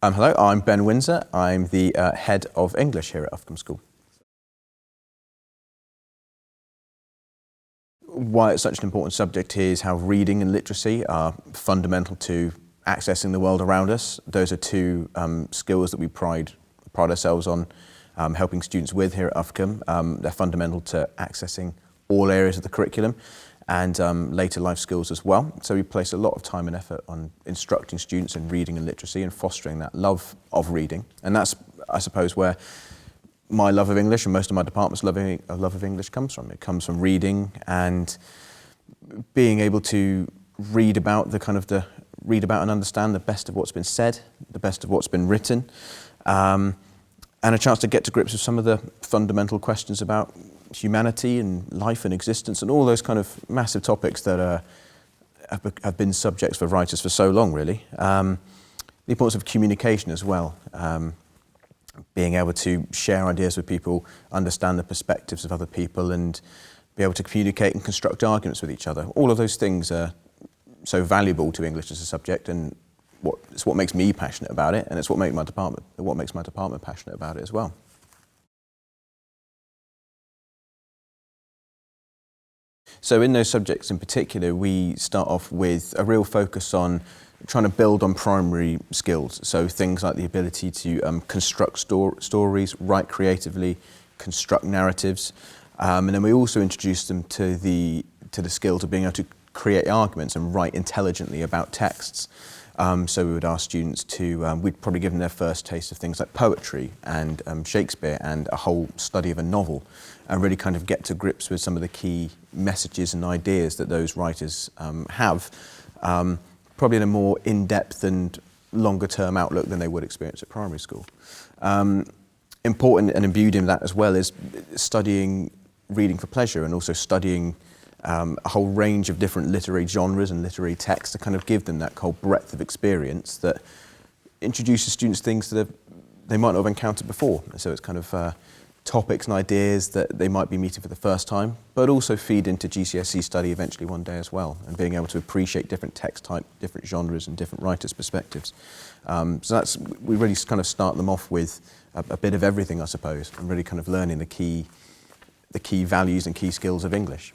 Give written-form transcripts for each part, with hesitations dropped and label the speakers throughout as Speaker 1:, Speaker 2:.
Speaker 1: Hello, I'm Ben Windsor. I'm the head of English here at Uffculme School. Why it's such an important subject is how reading and literacy are fundamental to accessing the world around us. Those are two skills that we pride ourselves on helping students with here at Uffculme. They're fundamental to accessing all areas of the curriculum and later life skills as well. So we place a lot of time and effort on instructing students in reading and literacy and fostering that love of reading. And that's, I suppose, where my love of English and most of my department's love of English comes from. It comes from reading and being able to read about and understand the best of what's been said, the best of what's been written, and a chance to get to grips with some of the fundamental questions about humanity and life and existence and all those kind of massive topics that have been subjects for writers for so long, really. The importance of communication as well. Being able to share ideas with people, understand the perspectives of other people and be able to communicate and construct arguments with each other. All of those things are so valuable to English as a subject, and it's what makes me passionate about it, and it's what makes my department passionate about it as well. So in those subjects in particular, we start off with a real focus on trying to build on primary skills. So things like the ability to construct stories, write creatively, construct narratives. And then we also introduce them to the skills of being able to create arguments and write intelligently about texts. So we would ask students we'd probably give them their first taste of things like poetry and Shakespeare and a whole study of a novel, and really kind of get to grips with some of the key messages and ideas that those writers have, probably in a more in-depth and longer-term outlook than they would experience at primary school. Important and imbued in that as well is studying reading for pleasure and also studying a whole range of different literary genres and literary texts to kind of give them that whole breadth of experience that introduces students things that they might not have encountered before. So it's kind of topics and ideas that they might be meeting for the first time, but also feed into GCSE study eventually one day as well, and being able to appreciate different text types, different genres and different writers' perspectives. So we really kind of start them off with a bit of everything, I suppose, and really kind of learning the key values and key skills of English.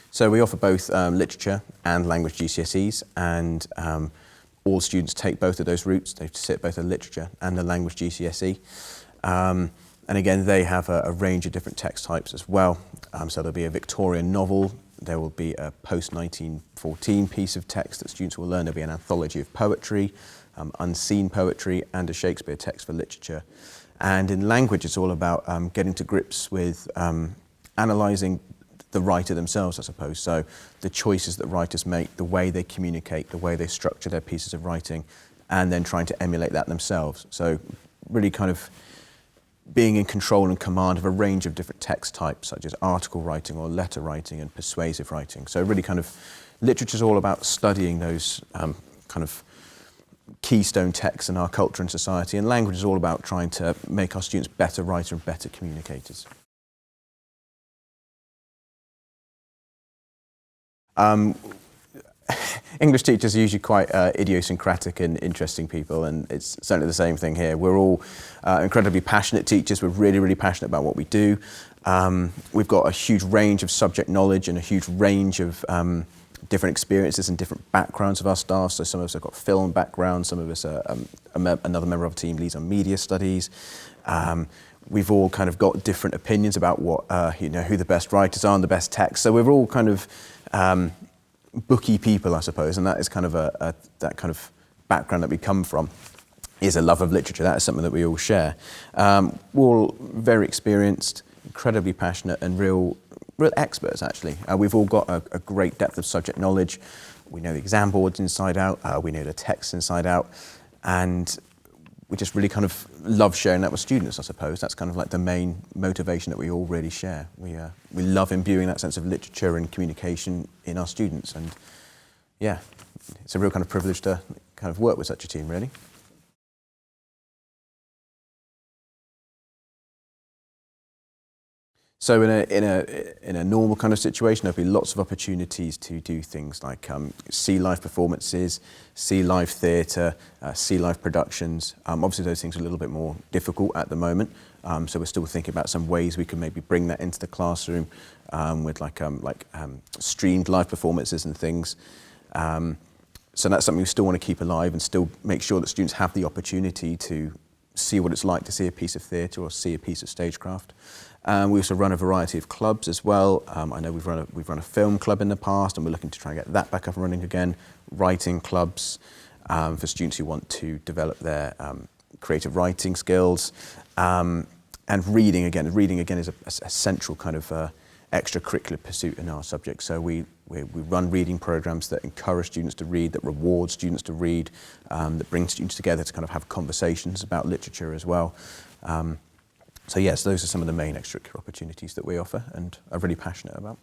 Speaker 1: So we offer both literature and language GCSEs, and all students take both of those routes. They sit both a literature and a language GCSE. And again, they have a range of different text types as well. So there'll be a Victorian novel, there will be a post-1914 piece of text that students will learn. There'll be an anthology of poetry, unseen poetry, and a Shakespeare text for literature. And in language, it's all about getting to grips with analysing the writer themselves, I suppose. So the choices that writers make, the way they communicate, the way they structure their pieces of writing, and then trying to emulate that themselves. So really kind of being in control and command of a range of different text types, such as article writing or letter writing and persuasive writing. So really kind of literature is all about studying those kind of keystone texts in our culture and society, and language is all about trying to make our students better writers and better communicators. English teachers are usually quite idiosyncratic and interesting people, and it's certainly the same thing here. We're all incredibly passionate teachers. We're really, really passionate about what we do. We've got a huge range of subject knowledge and a huge range of different experiences and different backgrounds of our staff. So some of us have got film backgrounds, some of us are, another member of the team leads on media studies. We've all kind of got different opinions about what, who the best writers are and the best texts. So we're all kind of booky people, I suppose, and that is kind of that kind of background that we come from is a love of literature. That is something that we all share. We're all very experienced, incredibly passionate, and real experts, actually. We've all got a great depth of subject knowledge. We know the exam boards inside out. We know the texts inside out, and we just really kind of love sharing that with students, I suppose. That's kind of like the main motivation that we all really share. We love imbuing that sense of literature and communication in our students, and yeah, it's a real kind of privilege to kind of work with such a team, really. So in a normal kind of situation, there'll be lots of opportunities to do things like see live performances, see live theatre, see live productions. Obviously, those things are a little bit more difficult at the moment. So we're still thinking about some ways we can maybe bring that into the classroom with streamed live performances and things. So that's something we still want to keep alive and still make sure that students have the opportunity to see what it's like to see a piece of theatre or see a piece of stagecraft. We also run a variety of clubs as well. I know we've run a film club in the past, and we're looking to try and get that back up and running again. Writing clubs for students who want to develop their creative writing skills. And reading again. Reading again is a central kind of extracurricular pursuit in our subject. So we run reading programs that encourage students to read, that reward students to read, that bring students together to kind of have conversations about literature as well. So yes, those are some of the main extracurricular opportunities that we offer and are really passionate about.